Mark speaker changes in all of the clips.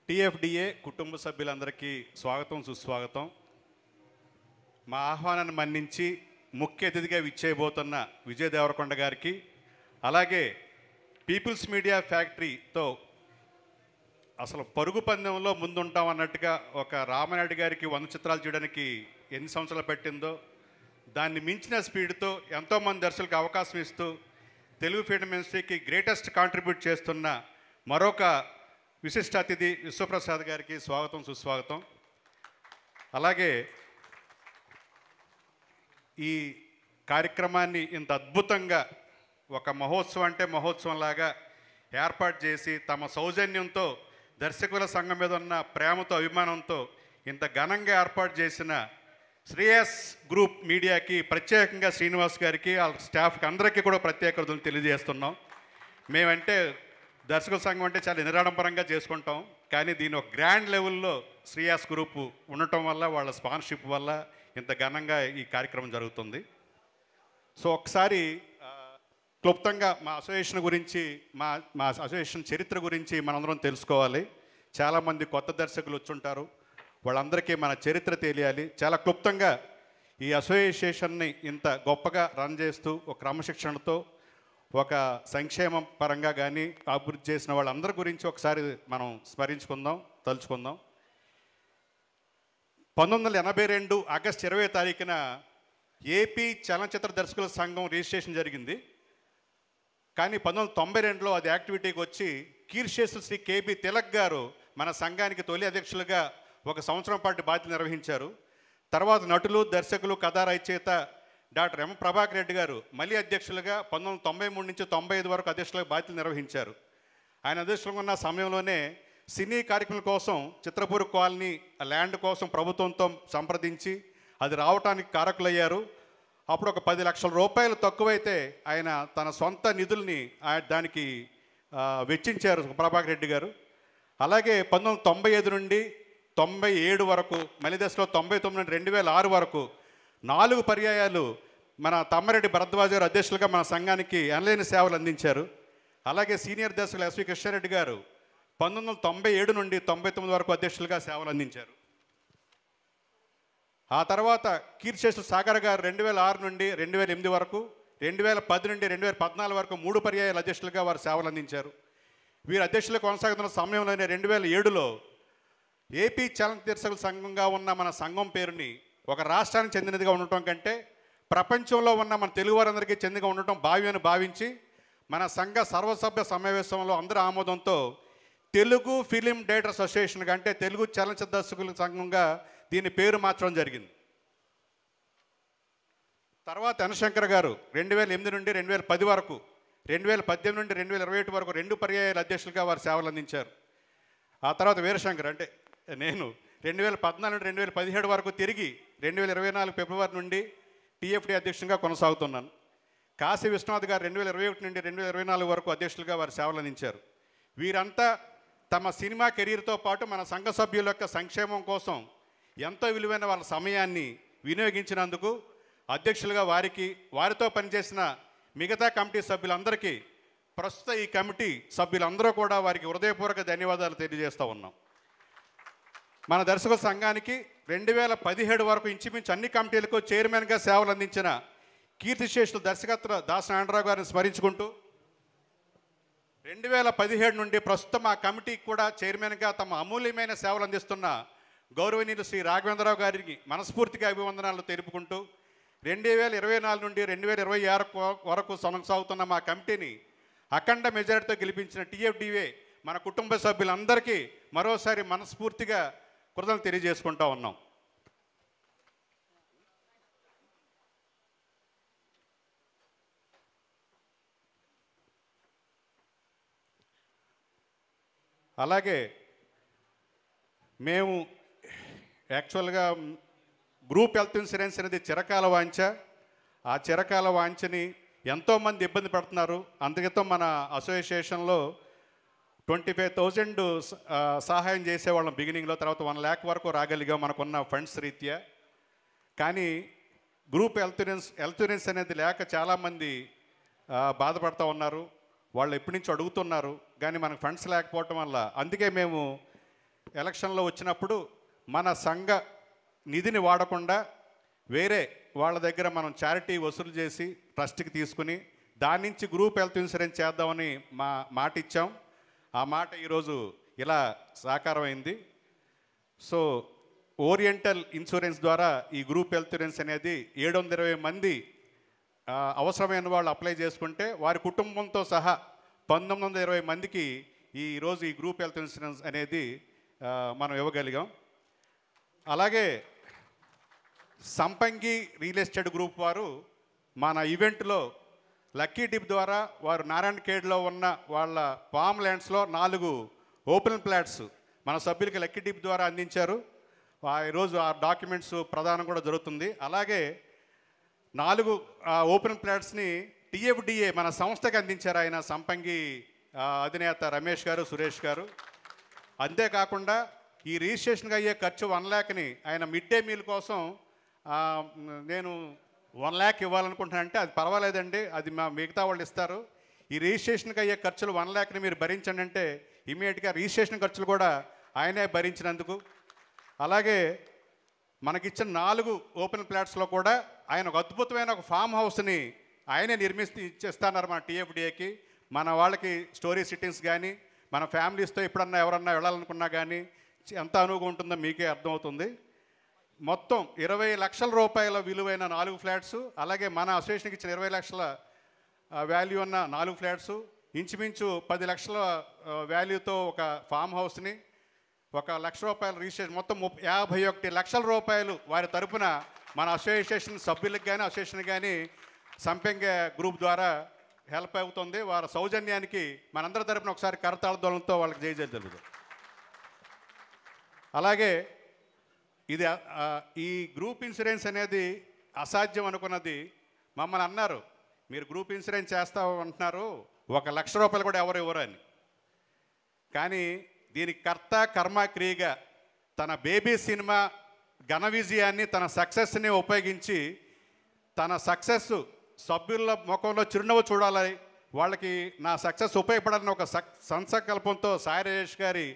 Speaker 1: TFDA కుటుంబ సభ్యులందరికీ స్వాగతం సుస్వాగతం. మా ఆహ్వానాన్ని మన్నించి ముఖ్య అతిథిగా విచ్చేయబోతున్న విజయ్ దేవరకొండ గారికి, అలాగే పీపుల్స్ మీడియా ఫ్యాక్టరీతో అసలు పరుగు పందెంలో ముందుంటాం అన్నట్టుగా ఒక రామనాయుడు గారికి 100 చిత్రాలు చేయడానికి ఎన్ని సంవత్సరాలు పట్టిందో దాన్ని మించిన స్పీడ్తో ఎంతోమంది దర్శకులకు అవకాశం ఇస్తూ తెలుగు ఫిల్మ్ ఇండస్ట్రీకి గ్రేటెస్ట్ కాంట్రిబ్యూట్ చేస్తున్న మరొక విశిష్ట అతిథి విశ్వప్రసాద్ గారికి స్వాగతం సుస్వాగతం. అలాగే ఈ కార్యక్రమాన్ని ఇంత అద్భుతంగా ఒక మహోత్సవం అంటే మహోత్సవంలాగా ఏర్పాటు చేసి తమ సౌజన్యంతో దర్శకుల సంఘం మీద ఉన్న ప్రేమతో అభిమానంతో ఇంత ఘనంగా ఏర్పాటు చేసిన శ్రేయస్ గ్రూప్ మీడియాకి ప్రత్యేకంగా శ్రీనివాస్ గారికి వాళ్ళ స్టాఫ్కి అందరికీ కూడా ప్రత్యేకతలు తెలియజేస్తున్నాం. మేమంటే దర్శకుల సంఘం అంటే చాలా నిరాడంబరంగా చేసుకుంటాం, కానీ దీని ఒక గ్రాండ్ లెవెల్లో శ్రేయస్ గ్రూప్ ఉండటం వల్ల వాళ్ళ స్పాన్సర్షిప్ వల్ల ఇంత ఘనంగా ఈ కార్యక్రమం జరుగుతుంది. సో ఒకసారి క్లుప్తంగా మా అసోసియేషన్ గురించి మా అసోసియేషన్ చరిత్ర గురించి మనందరం తెలుసుకోవాలి. చాలామంది కొత్త దర్శకులు వచ్చుంటారు, వాళ్ళందరికీ మన చరిత్ర తెలియాలి. చాలా క్లుప్తంగా ఈ అసోసియేషన్ని ఇంత గొప్పగా రన్ చేస్తూ ఒక క్రమశిక్షణతో ఒక సంక్షేమం పరంగా కానీ అభివృద్ధి చేసిన వాళ్ళందరి గురించి ఒకసారి మనం స్మరించుకుందాం, తలుచుకుందాం. 1982 ఆగస్టు 20వ తారీఖున ఏపీ చలనచిత్ర దర్శకుల సంఘం రిజిస్ట్రేషన్ జరిగింది. కానీ 1992లో అది యాక్టివిటీకి వచ్చి కీర్తిశేషులు శ్రీ కేబి తిలక్ గారు మన సంఘానికి తొలి అధ్యక్షులుగా 1 సంవత్సరం పాటు బాధ్యత నిర్వహించారు. తర్వాత నటులు, దర్శకులు, కథా రచయిత డాక్టర్ ఎం ప్రభాకర్ రెడ్డి గారు మళ్ళీ అధ్యక్షులుగా 1993 నుంచి 95 వరకు అధ్యక్షులుగా బాధ్యతలు నిర్వహించారు. ఆయన అధ్యక్షులుగా ఉన్న సమయంలోనే సినీ కార్యక్రమం కోసం చిత్రపూర్ కాలనీ ల్యాండ్ కోసం ప్రభుత్వంతో సంప్రదించి అది రావడానికి కారకులయ్యారు. అప్పుడు ఒక 10 లక్షల రూపాయలు తక్కువైతే ఆయన తన సొంత నిధుల్ని దానికి వెచ్చించారు ప్రభాకర్ రెడ్డి గారు. అలాగే 1995 నుండి 97 వరకు, మలి దశలో 99 నుండి 2006 వరకు 4 పర్యాయాలు మన తమ్మారెడ్డి భరద్వాజ్ గారు అధ్యక్షులుగా మన సంఘానికి ఎనలేని సేవలు అందించారు. అలాగే సీనియర్ దర్శకులు ఎస్వి కృష్ణారెడ్డి గారు 1997 నుండి 99 వరకు అధ్యక్షులుగా సేవలు అందించారు. ఆ తర్వాత కీర్తిశేషులు సాగర్ గారు 2006 నుండి 2008 వరకు, 2010 నుండి 2014 వరకు 3 పర్యాయాలు అధ్యక్షులుగా వారు సేవలు అందించారు. వీరు అధ్యక్షులు కొనసాగుతున్న సమయంలోనే 2007లో ఏపీ చలనచిత్ర దర్శకుల సంఘంగా ఉన్న మన సంఘం పేరుని ఒక రాష్ట్రానికి చెందినదిగా ఉండటం కంటే ప్రపంచంలో ఉన్న మన తెలుగు వారందరికీ చెందిగా ఉండటం భావ్యమని భావించి మన సంఘ సర్వసభ్య సమావేశంలో అందరి ఆమోదంతో తెలుగు ఫిలిం డైరెక్టర్స్ అసోసియేషన్గా, అంటే తెలుగు చలనచిత్ర దర్శకుల సంఘంగా దీని పేరు మార్చడం జరిగింది. తర్వాత ఎనశంకర్ గారు 2008 నుండి 2010 వరకు, 2018 నుండి 2021 వరకు 2 పర్యాయాల అధ్యక్షులుగా వారు సేవలు అందించారు. ఆ తర్వాత వీరశంకర్ అంటే నేను 2014 నుండి 2017 వరకు తిరిగి 2024 ఫిబ్రవరి నుండి టీఎఫ్డీ అధ్యక్షునిగా కొనసాగుతున్నాను. కాశీ విశ్వనాథ్ గారు 2021 నుండి 2024 వరకు అధ్యక్షులుగా వారు సేవలు అందించారు. వీరంతా తమ సినిమా కెరీర్తో పాటు మన సంఘ సభ్యుల యొక్క సంక్షేమం కోసం ఎంతో విలువైన వాళ్ళ సమయాన్ని వినియోగించినందుకు అధ్యక్షులుగా వారితో పనిచేసిన మిగతా కమిటీ సభ్యులందరికీ, ప్రస్తుత ఈ కమిటీ సభ్యులందరూ కూడా వారికి హృదయపూర్వక ధన్యవాదాలు తెలియజేస్తూ ఉన్నాం. మన దర్శకుల సంఘానికి 2017 వరకు ఇంచుమించు అన్ని కమిటీలకు చైర్మన్గా సేవలు అందించిన కీర్తిశేషులు దర్శకత్వ దాసనారాయణరావు గారిని స్మరించుకుంటూ 2017 నుండి ప్రస్తుతం ఆ కమిటీకి కూడా చైర్మన్గా తమ అమూల్యమైన సేవలు అందిస్తున్న గౌరవనీయులు శ్రీ రాఘవేంద్రరావు గారికి మనస్ఫూర్తిగా అభివందనాలు తెలుపుకుంటూ 2024 నుండి 2026 వరకు కొనసాగుతున్న మా కమిటీని అఖండ మెజారిటీతో గెలిపించిన టీఎఫ్డీఏ మన కుటుంబ సభ్యులందరికీ మరోసారి మనస్ఫూర్తిగా కృతజ్ఞతలు తెలియజేసుకుంటూ ఉన్నాం. అలాగే మేము యాక్చువల్గా గ్రూప్ హెల్త్ ఇన్సూరెన్స్ అనేది చిరకాల వాంఛ. ఆ చిరకాల వాంఛని ఎంతోమంది ఇబ్బంది పడుతున్నారు. అందుకతో మన అసోసియేషన్లో 25,000 సహాయం చేసేవాళ్ళం బిగినింగ్లో. తర్వాత 1 lakh వరకు రాగలిగాం మనకున్న ఫండ్స్ రీత్యా. కానీ గ్రూప్ హెల్త్ ఇన్సూరెన్స్ అనేది లేక చాలామంది బాధపడుతూ ఉన్నారు. వాళ్ళు ఎప్పటి నుంచి అడుగుతున్నారు, కానీ మనకు ఫండ్స్ లేకపోవటం వల్ల అందుకే మేము ఎలక్షన్లో వచ్చినప్పుడు మన సంఘ నిధిని వాడకుండా వేరే వాళ్ళ దగ్గర మనం చారిటీ వసూలు చేసి ట్రస్ట్కి తీసుకుని దాని నుంచి గ్రూప్ హెల్త్ ఇన్సూరెన్స్ చేద్దామని మాట ఇచ్చాం. ఆ మాట ఈరోజు ఇలా సాకారమైంది. సో ఓరియంటల్ ఇన్సూరెన్స్ ద్వారా ఈ గ్రూప్ హెల్త్ ఇన్సూరెన్స్ అనేది 720 మంది అవసరమైన వాళ్ళు అప్లై చేసుకుంటే వారి కుటుంబంతో సహా 1920 మందికి ఈరోజు ఈ గ్రూప్ హెల్త్ ఇన్సూరెన్స్ అనేది మనం ఇవ్వగలిగాం. అలాగే సంపంగి రియల్ ఎస్టేట్ గ్రూప్ వారు మన ఈవెంట్లో లక్కీ డిప్ ద్వారా వారు నారాయణఖేడ్లో ఉన్న వాళ్ళ పామ్ ల్యాండ్స్లో 4 ఓపెన్ ప్లాట్స్ మన సభ్యులకి లక్కీ డిప్ ద్వారా అందించారు. ఈరోజు ఆ డాక్యుమెంట్స్ ప్రదానం కూడా జరుగుతుంది. అలాగే 4 ఓపెన్ ప్లాట్స్ని టీఎఫ్డిఏ మన సంస్థకి అందించారు ఆయన సంపంగి అధినేత రమేష్ గారు, సురేష్ గారు. అంతేకాకుండా ఈ రిజిస్ట్రేషన్కి అయ్యే ఖర్చు 1 lakని ఆయన మిడ్ డే మీల్ కోసం నేను 1 lakh ఇవ్వాలనుకుంటున్నానంటే అది పర్వాలేదండి, అది మిగతా వాళ్ళు ఇస్తారు, ఈ రిజిస్ట్రేషన్కి అయ్యే ఖర్చులు 1 lakని మీరు భరించండి అంటే ఇమీడియట్గా రిజిస్ట్రేషన్ ఖర్చులు కూడా ఆయనే భరించినందుకు. అలాగే మనకిచ్చిన 4 ఓపెన్ ప్లాట్స్లో కూడా ఆయన ఒక అద్భుతమైన ఒక ఫామ్ హౌస్ని ఆయనే ఇచ్చేస్తున్నారు మన టీఎఫ్డిఏకి. మన వాళ్ళకి స్టోరీ సిట్టింగ్స్ కానీ మన ఫ్యామిలీస్తో ఎప్పుడన్నా ఎవరన్నా వెళ్ళాలనుకున్నా కానీ ఎంత అనువుగా ఉంటుందో మీకే అర్థమవుతుంది. మొత్తం 20 లక్షల రూపాయల విలువైన 4 ఫ్లాట్స్, అలాగే మన అసోసియేషన్కి ఇచ్చిన 20 లక్షల వాల్యూ ఉన్న 4 ఫ్లాట్స్, ఇంచుమించు 10 లక్షల వాల్యూతో ఒక ఫామ్ హౌస్ని, 1 లక్ష రూపాయల రిజిస్ట్రేషన్, మొత్తం 51 లక్షల రూపాయలు వారి తరపున మన అసోసియేషన్ సభ్యులకు కానీ అసోసియేషన్ కానీ సంపంగ గ్రూప్ ద్వారా హెల్ప్ అవుతుంది. వారి సౌజన్యానికి మనందరి తరపున ఒకసారి కరతాళధ్వనులతో వాళ్ళకి జయజయలు. అలాగే ఇది ఈ గ్రూప్ ఇన్సూరెన్స్ అనేది అసాధ్యం అనుకున్నది. మమ్మల్ని అన్నారు, మీరు గ్రూప్ ఇన్సూరెన్స్ చేస్తామంటున్నారు, 1 లక్ష రూపాయలు కూడా ఎవరు ఇవ్వరు అని. కానీ దీనికి కర్త కర్మ క్రియగా తన బేబీ సినిమా ఘన విజయాన్ని, తన సక్సెస్ని ఉపయోగించి తన సక్సెస్ సభ్యుల ముఖంలో చిరునవ్వు చూడాలి, వాళ్ళకి నా సక్సెస్ ఉపయోగపడాలని ఒక సంకల్పంతో సాయి రాజేష్ గారి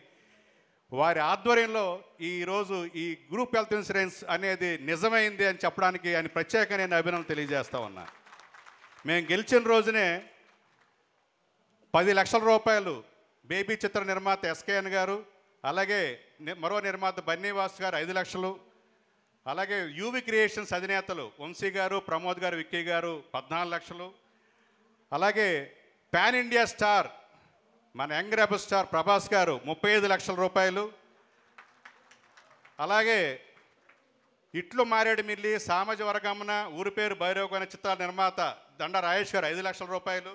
Speaker 1: వారి ఆధ్వర్యంలో ఈరోజు ఈ గ్రూప్ హెల్త్ ఇన్సూరెన్స్ అనేది నిజమైంది అని చెప్పడానికి ఆయన ప్రత్యేకంగా నేను అభినందనలు తెలియజేస్తా ఉన్నా. మేము గెలిచిన రోజునే 10 లక్షల రూపాయలు బేబీ చిత్ర నిర్మాత ఎస్కేఎన్ గారు, అలాగే మరో నిర్మాత బన్నీవాస్ గారు 5 లక్షలు, అలాగే యూవి క్రియేషన్స్ అధినేతలు వంశీ గారు, ప్రమోద్ గారు, విక్కీ గారు 14 లక్షలు, అలాగే పాన్ ఇండియా స్టార్ మన యంగ్ రెబల్ స్టార్ ప్రభాస్ గారు 35 లక్షల రూపాయలు, అలాగే ఇట్లు మారేడుమిల్లి, సామాజ వర్గమున, ఊరి పేరు భైరవ్ అనే చిత్రాల నిర్మాత దండ రాజేష్ గారు 5 లక్షల రూపాయలు,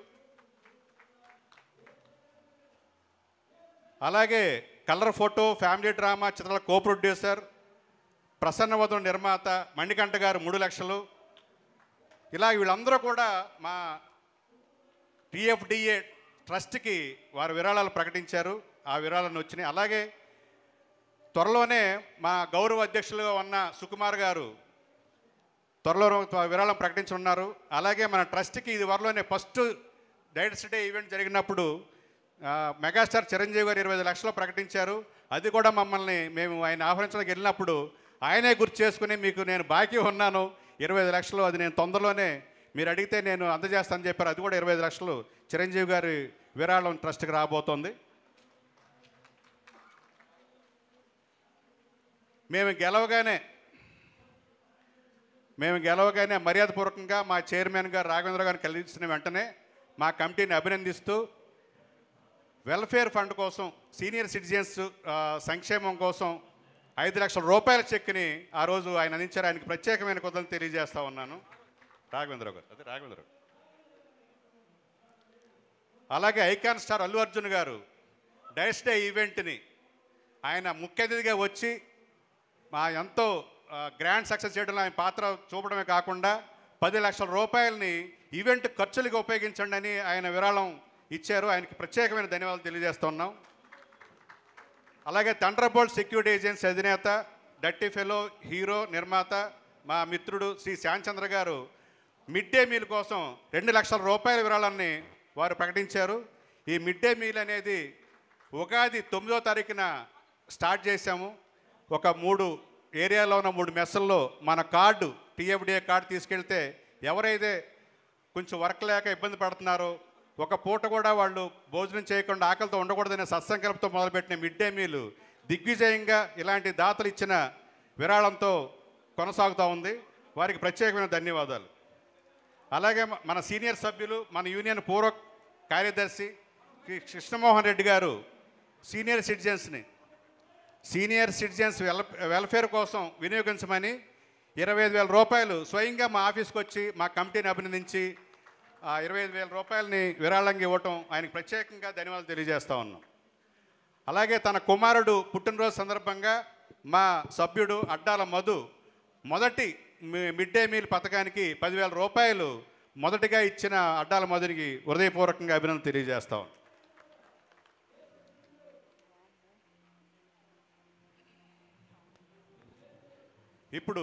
Speaker 1: అలాగే కలర్ ఫోటో ఫ్యామిలీ డ్రామా చిత్రాల కో ప్రొడ్యూసర్ ప్రసన్నవదం నిర్మాత మణికంఠ గారు 3 లక్షలు. ఇలా వీళ్ళందరూ కూడా మా టీఎఫ్డిఏ ట్రస్ట్కి వారు విరాళాలు ప్రకటించారు, ఆ విరాళాలను వచ్చినాయి. అలాగే త్వరలోనే మా గౌరవ అధ్యక్షులుగా ఉన్న సుకుమార్ గారు త్వరలో విరాళం ప్రకటించనున్నారు. అలాగే మన ట్రస్ట్కి ఇది త్వరలోనే ఫస్ట్ డైరెక్టర్స్ డే ఈవెంట్ జరిగినప్పుడు మెగాస్టార్ చిరంజీవి గారు 25 లక్షలు ప్రకటించారు. అది కూడా మేము ఆయన ఆహ్వానించడానికి వెళ్ళినప్పుడు ఆయనే గుర్తు చేసుకుని, మీకు నేను బాకీ ఉన్నాను 25 లక్షలు, అది నేను తొందరలోనే మీరు అడిగితే నేను అందజేస్తానని చెప్పారు. అది కూడా 25 లక్షలు చిరంజీవి గారి విరాళం ట్రస్ట్కి రాబోతోంది. మేము గెలవగానే మర్యాదపూర్వకంగా మా చైర్మన్ గారు రాఘవేంద్ర గారిని కలిసిన వెంటనే మా కమిటీని అభినందిస్తూ వెల్ఫేర్ ఫండ్ కోసం, సీనియర్ సిటిజన్స్ సంక్షేమం కోసం 5 లక్షల రూపాయల చెక్ని ఆ రోజు ఆయన అందించారు. ఆయనకి ప్రత్యేకమైన కృతజ్ఞతలు తెలియజేస్తా ఉన్నాను రాఘవేంద్రరావు గారు. అదే రాఘవేంద్రరావు. అలాగే ఐకాన్ స్టార్ అల్లు అర్జున్ గారు డైరెక్టర్స్ డే ఈవెంట్ని ఆయన ముఖ్య అతిథిగా వచ్చి మా ఎంతో గ్రాండ్ సక్సెస్ చేయడంలో ఆయన పాత్ర చూపడమే కాకుండా 10 లక్షల రూపాయలని ఈవెంట్ ఖర్చులకు ఉపయోగించండి అని ఆయన విరాళం ఇచ్చారు. ఆయనకి ప్రత్యేకమైన ధన్యవాదాలు తెలియజేస్తున్నాం. అలాగే థండర్బోల్ట్ సెక్యూరిటీ ఏజెన్సీ అధినేత, డర్టీ ఫెలో, హీరో నిర్మాత మా మిత్రుడు శ్రీ శ్యాంచంద్ర గారు మిడ్ డే మీల్ కోసం 2 లక్షల రూపాయల విరాళాన్ని వారు ప్రకటించారు. ఈ మిడ్ డే మీల్ అనేది ఉగాది 9వ తారీఖున స్టార్ట్ చేశాము. ఒక 3 ఏరియాలో ఉన్న 3 మెస్సుల్లో మన కార్డు టీఎఫ్డిఏ కార్డు తీసుకెళ్తే ఎవరైతే కొంచెం వర్క్ లేక ఇబ్బంది పడుతున్నారో, ఒక పూట కూడా వాళ్ళు భోజనం చేయకుండా ఆకలితో ఉండకూడదనే సత్సంకల్పంతో మొదలుపెట్టిన మిడ్ డే మీల్ దిగ్విజయంగా ఇలాంటి దాతలు ఇచ్చిన విరాళంతో కొనసాగుతూ ఉంది. వారికి ప్రత్యేకమైన ధన్యవాదాలు. అలాగే మన సీనియర్ సభ్యులు, మన యూనియన్ పూర్వ కార్యదర్శి కృష్ణమోహన్ రెడ్డి గారు సీనియర్ సిటిజన్స్ వెల్ఫేర్ కోసం వినియోగించమని 25,000 రూపాయలు స్వయంగా మా ఆఫీస్కి వచ్చి మా కమిటీని అభినందించి ఆ 25,000 రూపాయలని విరాళంగా ఇవ్వటం ఆయనకు ప్రత్యేకంగా ధన్యవాదాలు తెలియజేస్తూ ఉన్నాం. అలాగే తన కుమారుడు పుట్టినరోజు సందర్భంగా మా సభ్యుడు అడ్డాల మధు మొదటి మిడ్ డే మీల్ పథకానికి 10,000 రూపాయలు మొదటిగా ఇచ్చిన అడ్డాల మధునికి హృదయపూర్వకంగా అభినందన తెలియజేస్తాం. ఇప్పుడు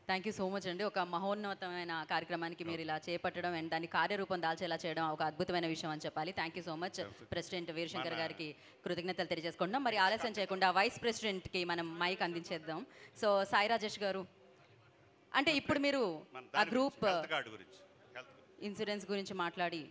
Speaker 2: థ్యాంక్ యూ సో మచ్ అండి. ఒక మహోన్నతమైన కార్యక్రమానికి మీరు ఇలా చేపట్టడం అండ్ దాన్ని కార్యరూపం దాల్చేలా చేయడం ఒక అద్భుతమైన విషయం అని చెప్పాలి. Thank you so much president Veerashankar గారికి కృతజ్ఞతలు తెలియజేసుకుంటాం. మరి ఆలస్యం చేయకుండా వైస్ ప్రెసిడెంట్కి మనం మైక్ అందించేద్దాం. సో సాయి రాజేష్ గారు, అంటే ఇప్పుడు మీరు ఆ గ్రూప్ ఇన్సూరెన్స్ గురించి మాట్లాడి